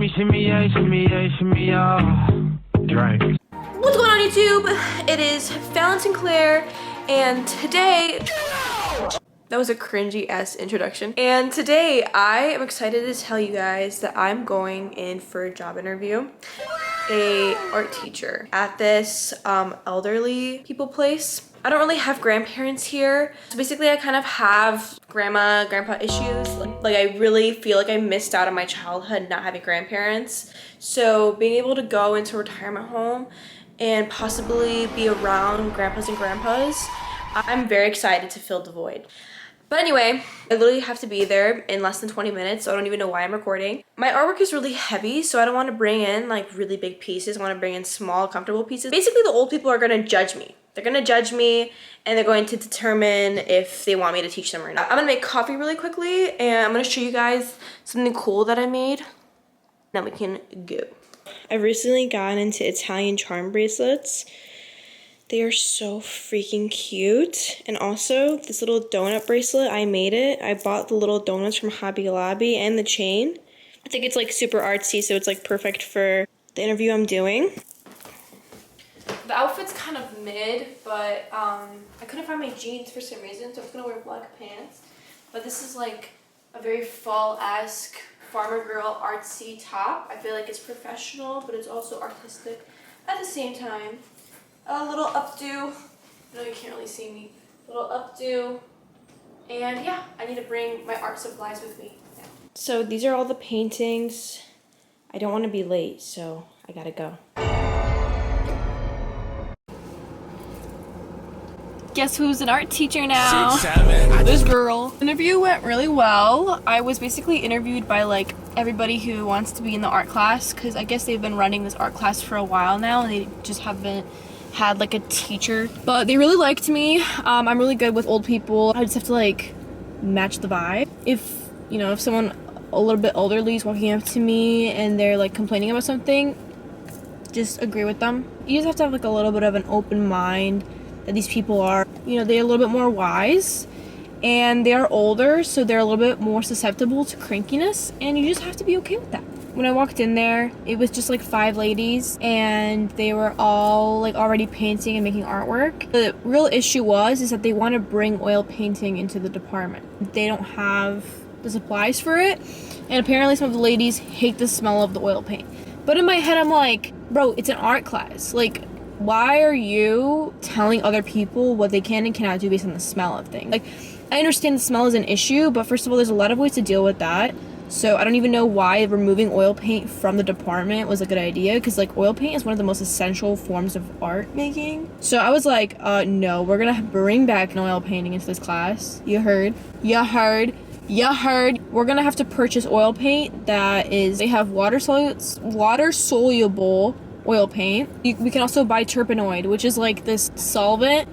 Shimmy, yeah, shimmy, yeah, shimmy, yeah. Drink. What's going on YouTube? It is Fallon Sinclair, and today, that was a cringy ass introduction. And today I am excited to tell you guys that I'm going in for a job interview. A art teacher at this elderly people place. I don't really have grandparents here. So basically I kind of have grandpa issues. Like I really feel like I missed out on my childhood not having grandparents. So being able to go into a retirement home and possibly be around grandpas and grandpas, I'm very excited to fill the void. But anyway, I literally have to be there in less than 20 minutes, so I don't even know why I'm recording. My artwork is really heavy, so I don't want to bring in like really big pieces. I want to bring in small, comfortable pieces. Basically, the old people are going to judge me. They're going to judge me, and they're going to determine if they want me to teach them or not. I'm going to make coffee really quickly, and I'm going to show you guys something cool that I made. Then we can go. I've recently gotten into Italian charm bracelets. They are so freaking cute. And also, this little donut bracelet, I made it. I bought the little donuts from Hobby Lobby and the chain. I think it's like super artsy, so it's like perfect for the interview I'm doing. The outfit's kind of mid, but I couldn't find my jeans for some reason, so I was gonna wear black pants. But this is like a very fall-esque farmer girl artsy top. I feel like it's professional, but it's also artistic at the same time. A little updo. I know you can't really see me. A little updo. And yeah, I need to bring my art supplies with me. Yeah. So these are all the paintings. I don't want to be late, so I gotta go. Guess who's an art teacher now? 6, 7. This girl. Interview went really well. I was basically interviewed by like everybody who wants to be in the art class, because I guess they've been running this art class for a while now and they just haven't had like a teacher, but they really liked me. I'm really good with old people. I just have to like match the vibe. If you know, if someone a little bit elderly is walking up to me and they're like complaining about something, just agree with them. You just have to have like a little bit of an open mind that these people are, you know, they're a little bit more wise and they are older, so they're a little bit more susceptible to crankiness, and you just have to be okay with that. When I walked in there, it was just like 5 ladies and they were all like already painting and making artwork. The real issue is that they want to bring oil painting into the department. They don't have the supplies for it, and apparently some of the ladies hate the smell of the oil paint. But in my head, I'm like, bro, it's an art class. Like, why are you telling other people what they can and cannot do based on the smell of things? Like, I understand the smell is an issue, but first of all, there's a lot of ways to deal with that. So I don't even know why removing oil paint from the department was a good idea, because like oil paint is one of the most essential forms of art making. So I was like, no, we're gonna bring back an oil painting into this class. You heard. We're gonna have to purchase oil paint that is, they have water soluble oil paint. We can also buy terpenoid, which is like this solvent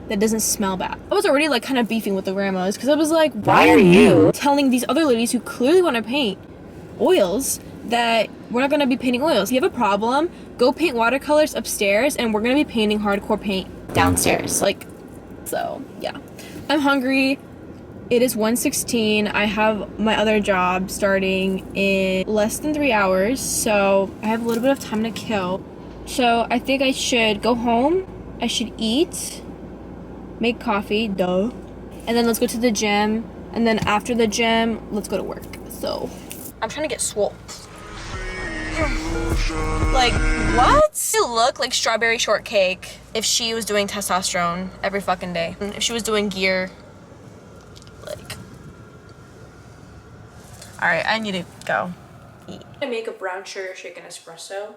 that doesn't smell bad. I was already like kind of beefing with the grandmas, because I was like, why are you telling these other ladies who clearly want to paint oils that we're not going to be painting oils? You have a problem, go paint watercolors upstairs, and we're going to be painting hardcore paint downstairs. Like, so yeah. I'm hungry. It is 1:16. I have my other job starting in less than 3 hours, so I have a little bit of time to kill. So I think I should go home. I should eat, make coffee, duh, and then let's go to the gym, and then after the gym, let's go to work. So I'm trying to get swole. Like, what? You look like strawberry shortcake if she was doing testosterone every fucking day. If she was doing gear, like, all right, I need to go eat. I make a brown sugar shaken espresso.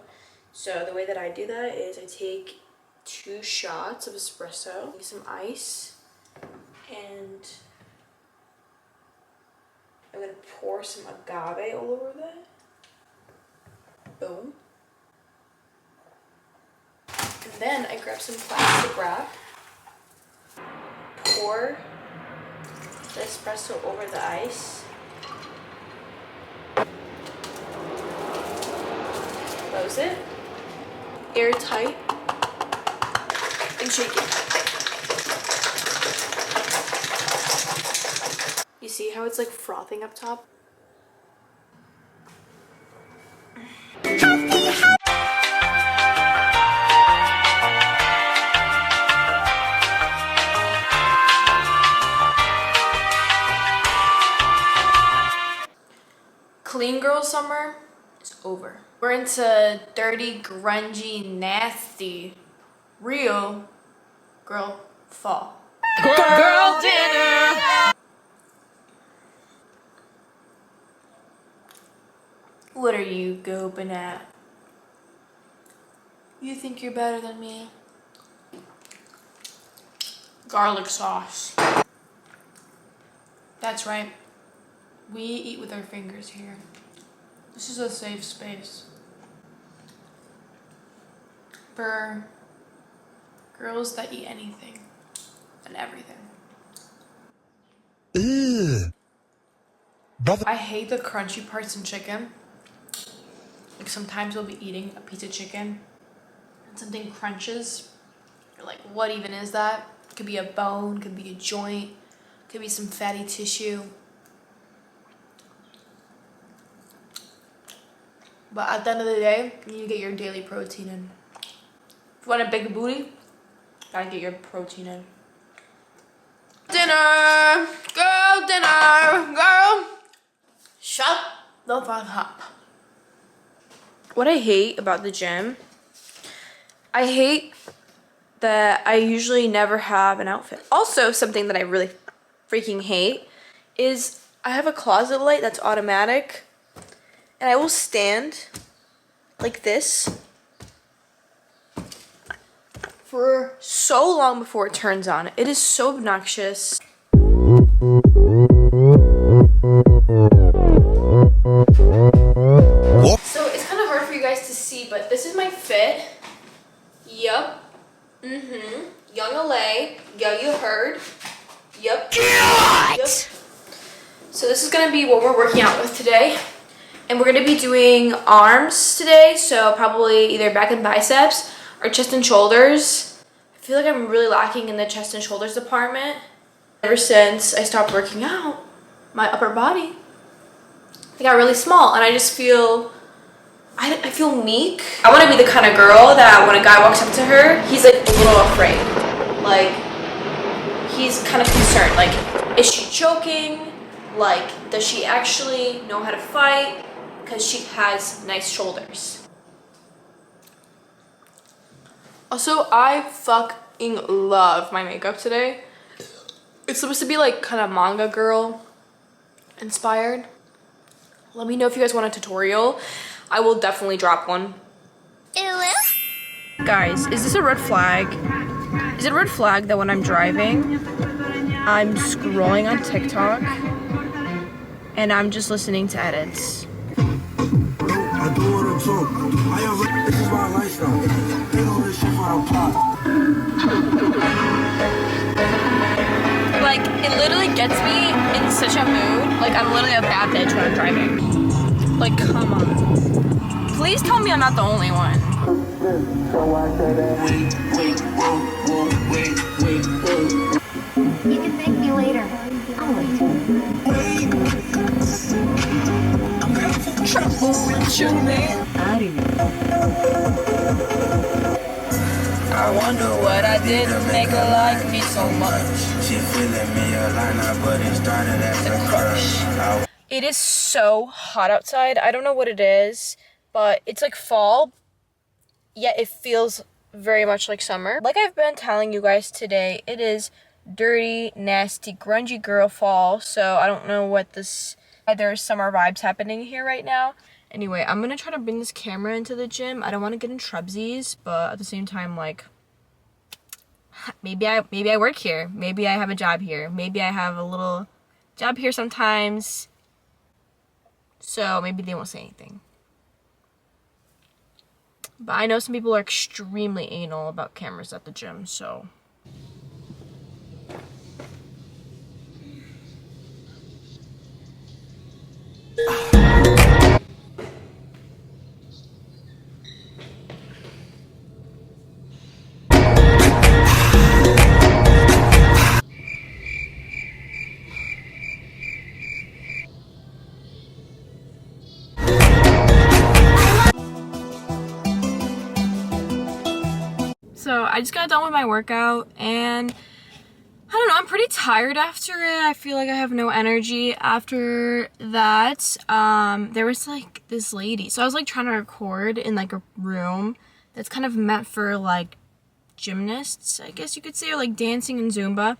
So the way that I do that is I take 2 shots of espresso, some ice, and I'm gonna pour some agave all over that. Boom. And then I grab some plastic wrap, pour the espresso over the ice, close it, airtight, and shake it. You see how it's like frothing up top? Clean girl summer is over. We're into dirty, grungy, nasty, real girl fall. Girl dinner! What are you goping at? You think you're better than me? Garlic sauce. That's right. We eat with our fingers here. This is a safe space for girls that eat anything and everything. Ew. Brother. I hate the crunchy parts in chicken. Like sometimes we'll be eating a piece of chicken and something crunches. You're like, what even is that? Could be a bone, could be a joint, could be some fatty tissue. But at the end of the day, you need to get your daily protein in. If you want a big booty, gotta get your protein in. Dinner! Girl, dinner! Girl! Shut the fuck up. What I hate about the gym, I hate that I usually never have an outfit. Also, something that I really freaking hate is I have a closet light that's automatic. And I will stand like this for so long before it turns on. It is so obnoxious. So it's kind of hard for you guys to see, but this is my fit. Yup. Young LA. Yeah, you heard. Yup. Yep. So this is gonna be what we're working out with today. And we're gonna be doing arms today, so probably either back and biceps or chest and shoulders. I feel like I'm really lacking in the chest and shoulders department. Ever since I stopped working out, my upper body, it got really small, and I just feel, I feel meek. I wanna be the kind of girl that when a guy walks up to her, he's like a little afraid. Like, he's kind of concerned. Like, is she joking? Like, does she actually know how to fight? Because she has nice shoulders. Also, I fucking love my makeup today. It's supposed to be like kind of manga girl inspired. Let me know if you guys want a tutorial. I will definitely drop one. Guys, is this a red flag? Is it a red flag that when I'm driving, I'm scrolling on TikTok and I'm just listening to edits? I do what I'm told. I already, this is my lifestyle. They know this shit for a plot. Like, it literally gets me in such a mood. Like, I'm literally a bad bitch when I'm driving. Like, come on. Please tell me I'm not the only one. You can thank me later. I'll wait. Trouble with your man. I wonder what I did to make her like me so much. She feeling me a line up, but it started as a crush. It is so hot outside. I don't know what it is, but it's like fall, yet it feels very much like summer. Like I've been telling you guys today, it is dirty, nasty, grungy girl fall, so I don't know what this, there's summer vibes happening here right now. Anyway, I'm gonna try to bring this camera into the gym. I don't want to get in trubsies, but at the same time, like, maybe I work here. Maybe I have a job here. Maybe I have a little job here sometimes. So maybe they won't say anything. But I know some people are extremely anal about cameras at the gym, so. So I just got done with my workout and I don't know, I'm pretty tired after it. I feel like I have no energy after that. There was like this lady. So I was like trying to record in like a room that's kind of meant for like gymnasts, I guess you could say, or like dancing and Zumba.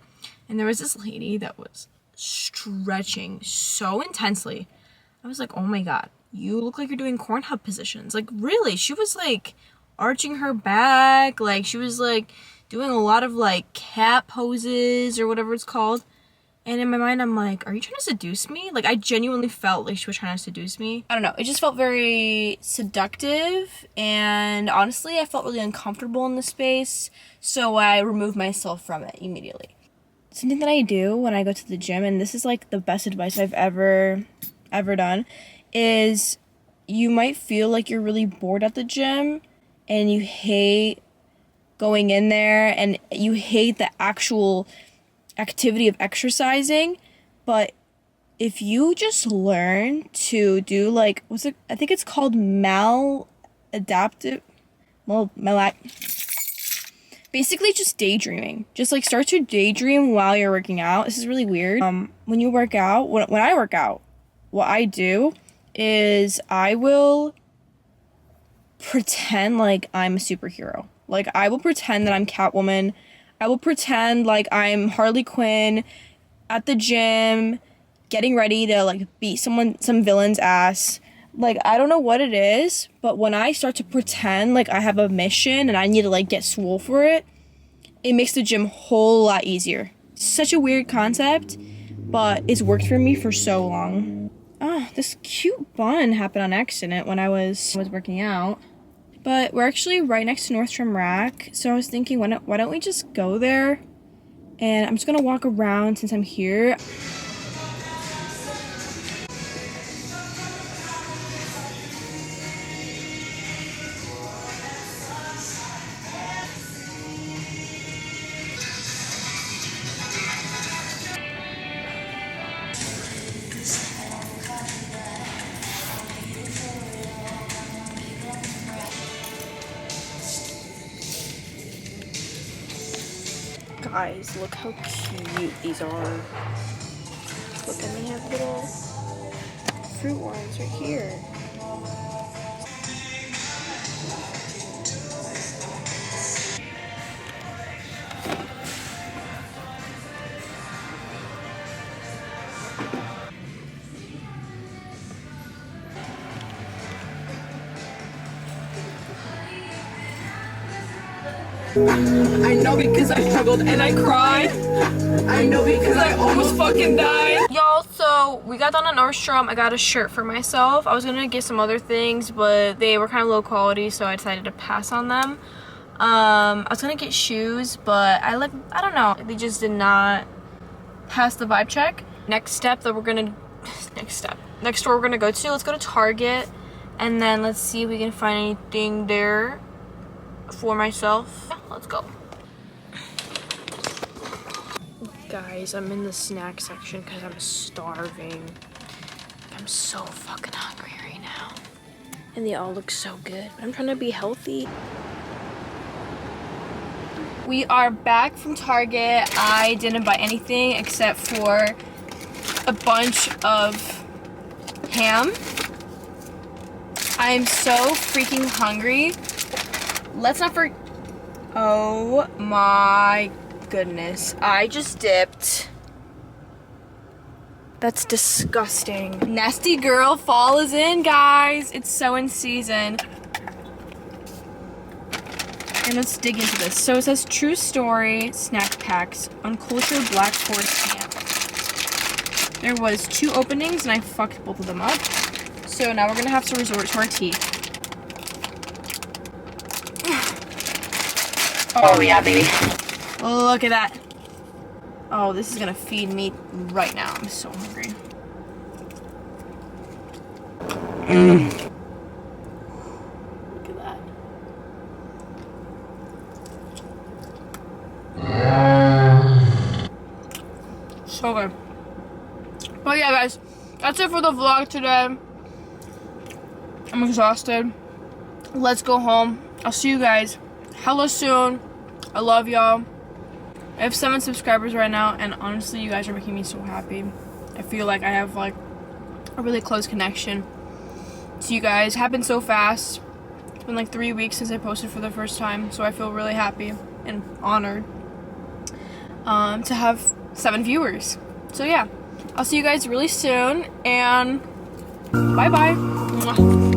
And there was this lady that was stretching so intensely. I was like, oh my God, you look like you're doing corn hub positions. Like really, she was like arching her back. Like she was like doing a lot of like cat poses or whatever it's called. And in my mind, I'm like, are you trying to seduce me? Like I genuinely felt like she was trying to seduce me. I don't know. It just felt very seductive. And honestly, I felt really uncomfortable in the space. So I removed myself from it immediately. Something that I do when I go to the gym, and this is like the best advice I've ever done, is you might feel like you're really bored at the gym and you hate going in there and you hate the actual activity of exercising, but if you just learn to do like, I think it's called basically just daydreaming. Just like start to daydream while you're working out. This is really weird. When you work out, when I work out, what I do is I will pretend like I'm a superhero. Like I will pretend that I'm Catwoman. I will pretend like I'm Harley Quinn at the gym, getting ready to like beat some villain's ass. Like, I don't know what it is, but when I start to pretend like I have a mission and I need to like get swole for it, it makes the gym a whole lot easier. It's such a weird concept, but it's worked for me for so long. Oh, this cute bun happened on accident when I was working out. But we're actually right next to Nordstrom Rack, so I was thinking, why don't we just go there? And I'm just gonna walk around since I'm here. Guys, look how cute these are. Look, and they have little fruit ones right here. I know because I struggled and I cried. I know because I almost fucking died. Y'all, so we got done at Nordstrom. I got a shirt for myself. I was gonna get some other things, but they were kind of low quality, so I decided to pass on them. I was gonna get shoes, but I don't know. They just did not pass the vibe check. Next store we're gonna go to. Let's go to Target, and then let's see if we can find anything there for myself. Yeah, let's go. Guys, I'm in the snack section because I'm starving. I'm so fucking hungry right now. And they all look so good, but I'm trying to be healthy. We are back from Target. I didn't buy anything except for a bunch of ham. I'm so freaking hungry. Let's not forget. Oh my goodness. I just dipped. That's disgusting. Nasty girl fall is in, guys. It's so in season. And let's dig into this. So it says True Story snack packs, uncultured black forest ham. There was 2 openings and I fucked both of them up. So now we're gonna have to resort to our teeth. Oh yeah, baby. Look at that. Oh, this is gonna feed me right now. I'm so hungry. Look at that. So good. But yeah, guys, that's it for the vlog today. I'm exhausted. Let's go home. I'll see you guys hella soon. I love y'all. I have 7 subscribers right now, and honestly, you guys are making me so happy. I feel like I have like a really close connection to you guys. It happened so fast. It's been like 3 weeks since I posted for the first time, so I feel really happy and honored to have 7 viewers. So yeah, I'll see you guys really soon, and bye bye.